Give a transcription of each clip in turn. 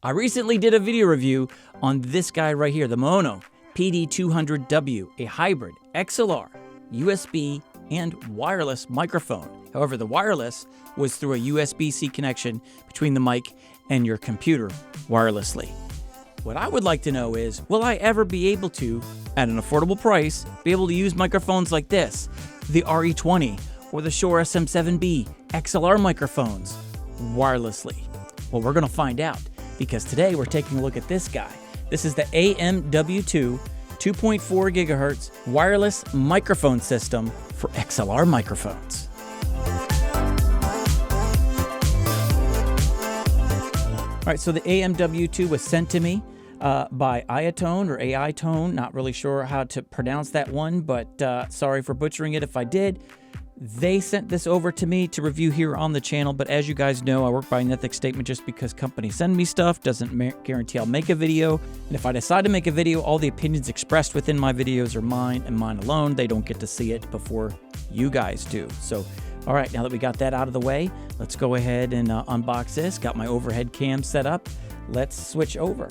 I recently did a video review on this guy right here, the Mono PD200W, a hybrid XLR, USB, and wireless microphone. However, the wireless was through a USB-C connection between the mic and your computer wirelessly. What I would like to know is, will I ever be able to, at an affordable price, be able to use microphones like this, the RE20 or the Shure SM7B XLR microphones, wirelessly? Well, we're going to find out, because today we're taking a look at this guy. This is the MW2 2.4 gigahertz wireless microphone system for XLR microphones. All right, so the MW2 was sent to me by AiTone or AiTone. Not really sure how to pronounce that one, but sorry for butchering it if I did. They sent this over to me to review here on the channel, but as you guys know, I work by an ethics statement. Just because companies send me stuff doesn't guarantee I'll make a video. And if I decide to make a video, all the opinions expressed within my videos are mine and mine alone. They don't get to see it before you guys do. So, all right, now that we got that out of the way, let's go ahead and unbox this. Got my overhead cam set up. Let's switch over.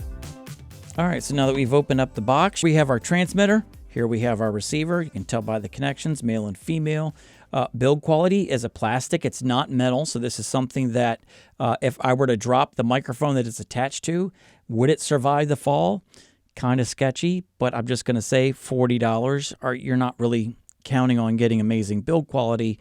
All right, so now that we've opened up the box, we have our transmitter. Here we have our receiver. You can tell by the connections, male and female. Build quality is a plastic. It's not metal, so this is something that if I were to drop the microphone that it's attached to, would it survive the fall? Kind of sketchy, but I'm just going to say $40. You're not really counting on getting amazing build quality.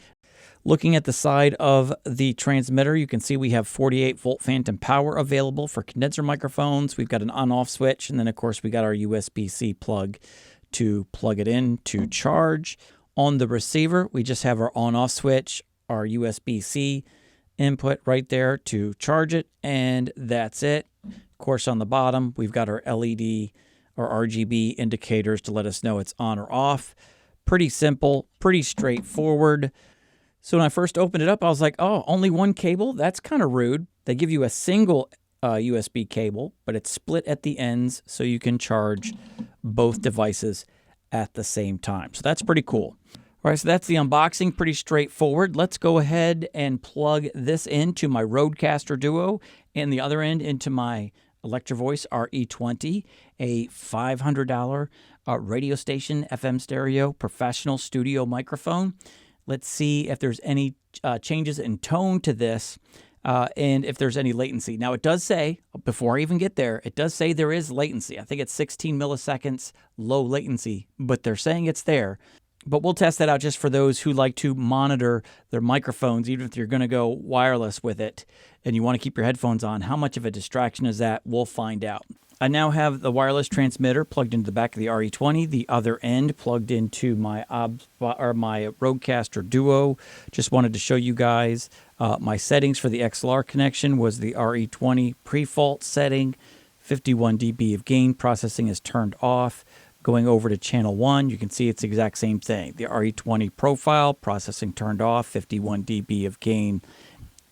Looking at the side of the transmitter, you can see we have 48-volt phantom power available for condenser microphones. We've got an on-off switch, and then, of course, we got our USB-C plug to plug it in to charge. On the receiver, we just have our on-off switch, our USB-C input right there to charge it, and that's it. Of course, on the bottom, we've got our LED or RGB indicators to let us know it's on or off. Pretty simple, pretty straightforward. So when I first opened it up, I was like, oh, only one cable? That's kind of rude. They give you a single USB cable, but it's split at the ends so you can charge both devices at the same time. So that's pretty cool. All right, so that's the unboxing, pretty straightforward. Let's go ahead and plug this into my Rodecaster Duo and the other end into my Electro-Voice RE20, a $500 radio station FM stereo professional studio microphone. Let's see if there's any changes in tone to this and if there's any latency. Now, it does say, before I even get there, it does say there is latency. I think it's 16 milliseconds low latency, but they're saying it's there. But we'll test that out just for those who like to monitor their microphones, even if you're going to go wireless with it and you want to keep your headphones on. How much of a distraction is that? We'll find out. I now have the wireless transmitter plugged into the back of the RE20, the other end plugged into my Rodecaster Duo. Just wanted to show you guys my settings for the XLR connection was the RE20 pre-fault setting, 51 dB of gain, processing is turned off. Going over to channel 1, you can see it's the exact same thing. The RE20 profile, processing turned off, 51 dB of gain.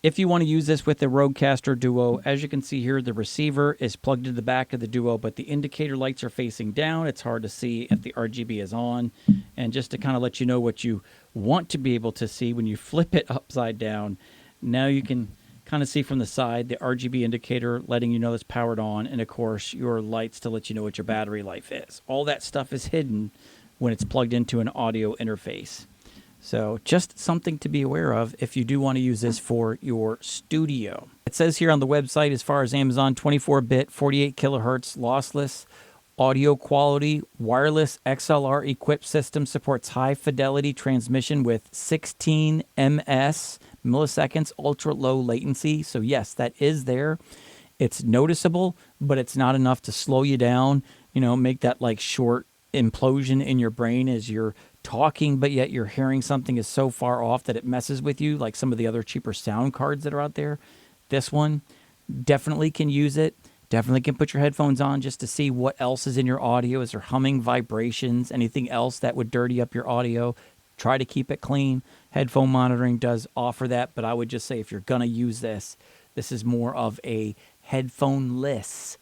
If you want to use this with the Rodecaster Duo, as you can see here, the receiver is plugged into the back of the Duo, but the indicator lights are facing down. It's hard to see if the RGB is on. And just to kind of let you know what you want to be able to see, when you flip it upside down, now you can kind of see from the side the RGB indicator letting you know it's powered on, and of course your lights to let you know what your battery life is. All that stuff is hidden when it's plugged into an audio interface. So just something to be aware of if you do want to use this for your studio. It says here on the website, as far as Amazon, 24-bit, 48 kilohertz, lossless audio quality, wireless XLR equipped system, supports high fidelity transmission with 16 milliseconds, ultra low latency. So yes, that is there. It's noticeable, but it's not enough to slow you down, you know, make that like short implosion in your brain as you're talking, but yet you're hearing something is so far off that it messes with you, like some of the other cheaper sound cards that are out there. This one definitely can use it. Definitely can put your headphones on just to see what else is in your audio. Is there humming, vibrations, anything else that would dirty up your audio? Try to keep it clean. Headphone monitoring does offer that, but I would just say if you're going to use this, this is more of a headphone-less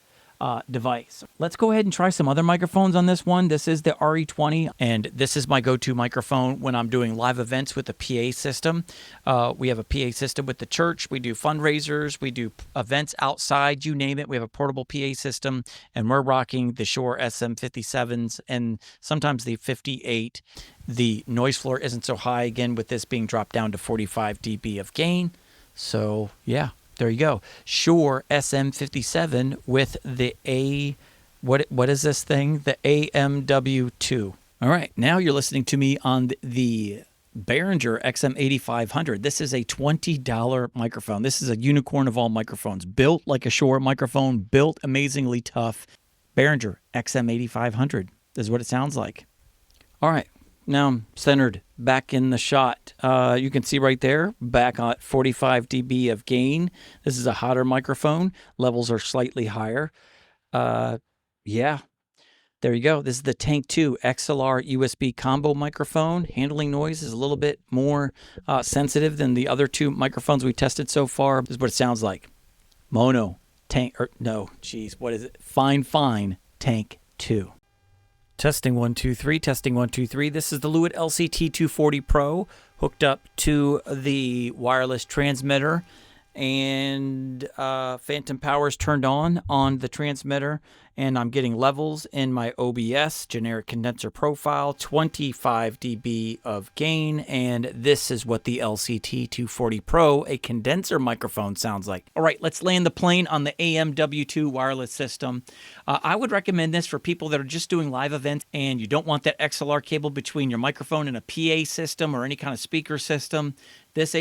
device. Let's go ahead and try some other microphones on this one. This is the RE20, and this is my go-to microphone when I'm doing live events with a PA system. We have a PA system with the church. We do fundraisers. We do events outside, you name it. We have a portable PA system, and we're rocking the Shure SM57s and sometimes the 58. The noise floor isn't so high, again, with this being dropped down to 45 dB of gain. So, yeah. There you go. Shure SM57 with the what is this thing? The AMW2. All right, now you're listening to me on the Behringer XM8500. This is a $20 microphone. This is a unicorn of all microphones. Built like a Shure microphone, built amazingly tough. Behringer XM8500 is what it sounds like. All right. Now I'm centered back in the shot. You can see right there, back at 45 dB of gain. This is a hotter microphone. Levels are slightly higher. Yeah, there you go. This is the Tank 2 XLR USB combo microphone. Handling noise is a little bit more sensitive than the other two microphones we tested so far. This is what it sounds like. Mono, Tank, what is it? Fine, Tank 2. Testing 1, 2, 3, testing 1, 2, 3. This is the Lewitt LCT240 Pro hooked up to the wireless transmitter, and phantom power is turned on the transmitter, and I'm getting levels in my OBS, generic condenser profile, 25 dB of gain, and this is what the LCT240 Pro, a condenser microphone, sounds like. All right, let's land the plane on the AMW2 wireless system. I would recommend this for people that are just doing live events and you don't want that XLR cable between your microphone and a PA system or any kind of speaker system. This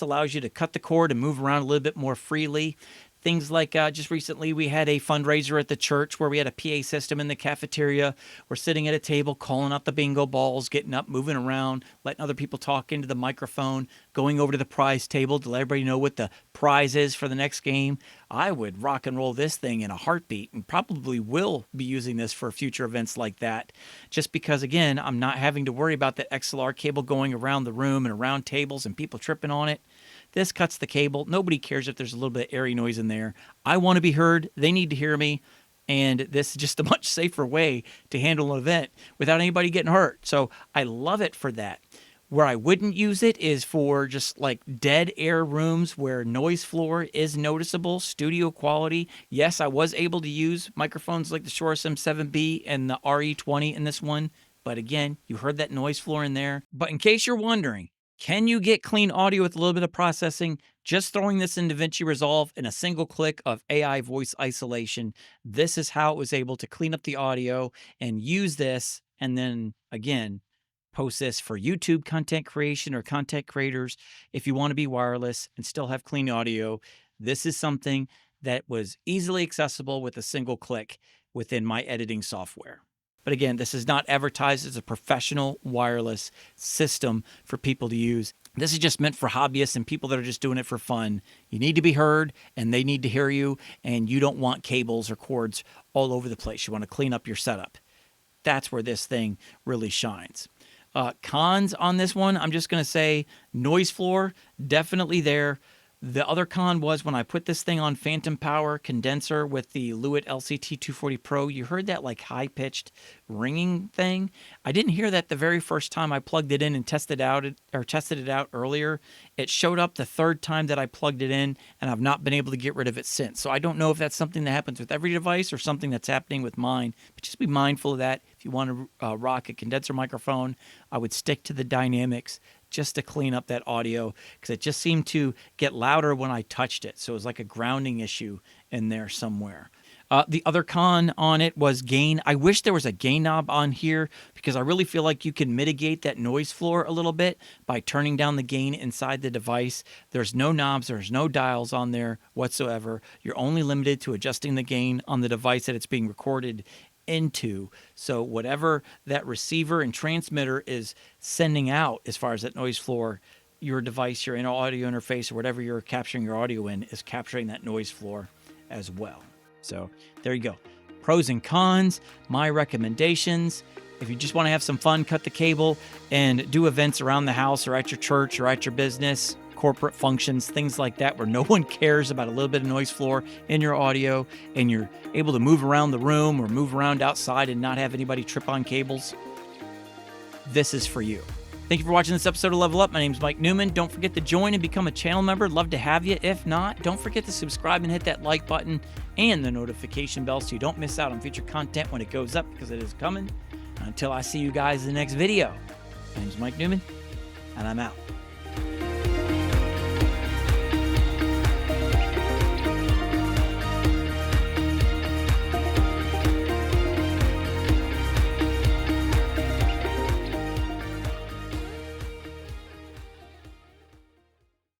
allows you to cut the cord and move around a little bit more freely. Things like just recently we had a fundraiser at the church where we had a PA system in the cafeteria. We're sitting at a table calling out the bingo balls, getting up, moving around, letting other people talk into the microphone, going over to the prize table to let everybody know what the prize is for the next game. I would rock and roll this thing in a heartbeat and probably will be using this for future events like that. Just because, again, I'm not having to worry about that XLR cable going around the room and around tables and people tripping on it. This cuts the cable. Nobody cares if there's a little bit of airy noise in there. I want to be heard. They need to hear me. And this is just a much safer way to handle an event without anybody getting hurt. So I love it for that. Where I wouldn't use it is for just like dead air rooms where noise floor is noticeable, studio quality. Yes, I was able to use microphones like the Shure SM7B and the RE20 in this one. But again, you heard that noise floor in there. But in case you're wondering, can you get clean audio with a little bit of processing? Just throwing this in DaVinci Resolve in a single click of AI voice isolation. This is how it was able to clean up the audio and use this, and then again, post this for YouTube content creation or content creators. If you want to be wireless and still have clean audio, this is something that was easily accessible with a single click within my editing software. But again, this is not advertised as a professional wireless system for people to use. This is just meant for hobbyists and people that are just doing it for fun. You need to be heard, and they need to hear you, and you don't want cables or cords all over the place. You want to clean up your setup. That's where this thing really shines. Cons on this one, I'm just going to say noise floor, definitely there. The other con was when I put this thing on phantom power condenser with the Lewitt LCT240 Pro, you heard that like high-pitched ringing thing. I didn't hear that the very first time I plugged it in and tested it out earlier. It showed up the third time that I plugged it in, and I've not been able to get rid of it since. So I don't know if that's something that happens with every device or something that's happening with mine. But just be mindful of that. If you want to rock a condenser microphone, I would stick to the dynamics just to clean up that audio, because it just seemed to get louder when I touched it. So it was like a grounding issue in there somewhere. The other con on it was gain. I wish there was a gain knob on here, because I really feel like you can mitigate that noise floor a little bit by turning down the gain inside the device. There's no knobs, there's no dials on there whatsoever. You're only limited to adjusting the gain on the device that it's being recorded into. So whatever that receiver and transmitter is sending out as far as that noise floor, your device, your audio interface, or whatever you're capturing your audio in is capturing that noise floor as well. So there you go. Pros and cons, my recommendations. If you just want to have some fun, cut the cable and do events around the house or at your church or at your business, corporate functions, things like that, where no one cares about a little bit of noise floor in your audio and you're able to move around the room or move around outside and not have anybody trip on cables, this is for you. Thank you for watching this episode of Level Up. My name is Mike Newman. Don't forget to join and become a channel member. Love to have you. If not, don't forget to subscribe and hit that like button and the notification bell so you don't miss out on future content when it goes up, because it is coming. Until I see you guys in the next video, my name is Mike Newman, and I'm out.